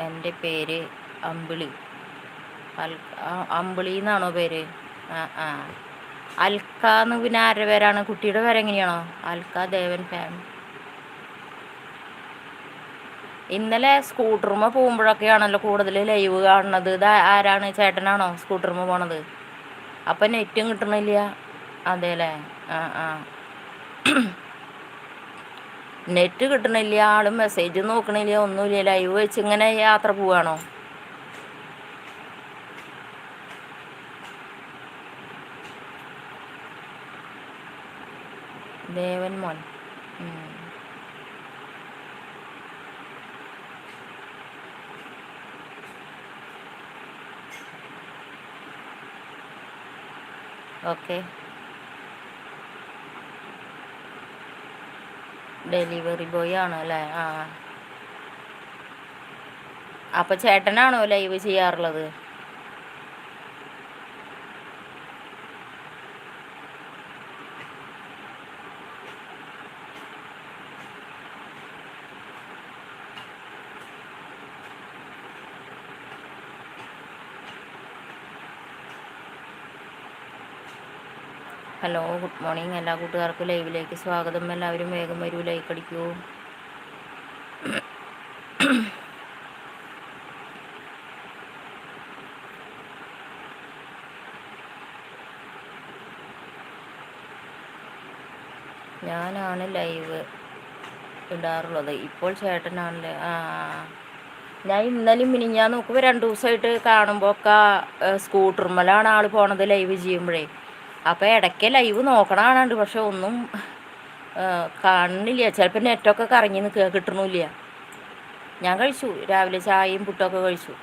എൻ്റെ പേര് അമ്പിളി. അമ്പിളി എന്നാണോ പേര്? ആ ആ. അൽക്ക എന്ന് പിന്നെ ആരുടെ പേരാണ്? കുട്ടിയുടെ പേരെങ്ങനെയാണോ? അൽക്ക ദേവൻ ഫാൻ. ഇന്നലെ സ്കൂട്ടറുമ്മ പോകുമ്പോഴൊക്കെയാണല്ലോ കൂടുതൽ ലൈവ് കാണുന്നത്. ഇത് ആരാണ്? ചേട്ടനാണോ സ്കൂട്ടറുമ്മ പോണത്? അപ്പം നെറ്റും കിട്ടണില്ല. അതെ അല്ലേ? ആ ആ. നെറ്റ് കിട്ടണില്ല, ആളും മെസ്സേജ് നോക്കണില്ല, ഒന്നുമില്ല. ലൈവ് വെച്ച് ഇങ്ങനെ യാത്ര പോവാണോ? ദേവൻ മോൻ. ഓക്കെ. ഡെലിവറി ബോയ് ആണോ അല്ലേ? ആ. അപ്പം ചേട്ടനാണോ ലൈവ് ചെയ്യാറുള്ളത്? Hello, good morning. എല്ലാ കൂട്ടുകാർക്കും ലൈവിലേക്ക് സ്വാഗതം. എല്ലാവരും വേഗം വരൂ, ലൈക്ക് അടിക്കൂ. ഞാനാണ് ലൈവ് ഇടാറുള്ളത്. ഇപ്പോൾ ചേട്ടനാണല്ലേ? ആ. ഞാൻ ഇന്നലെയും ഞാൻ നോക്കുമ്പോൾ 2 ദിവസമായിട്ട് കാണുമ്പോൾ ഒക്കെ സ്കൂട്ടർമലാണ് ആൾ പോണത് ലൈവ് ചെയ്യുമ്പോഴേ. അപ്പോൾ ഇടയ്ക്ക് ലൈവ് നോക്കണാണുണ്ട്, പക്ഷെ ഒന്നും കാണുന്നില്ല. ചിലപ്പോൾ നെറ്റൊക്കെ കറങ്ങി നിൽക്കുക, കിട്ടണില്ല. ഞാൻ കഴിച്ചു, രാവിലെ ചായയും പുട്ടൊക്കെ കഴിച്ചു.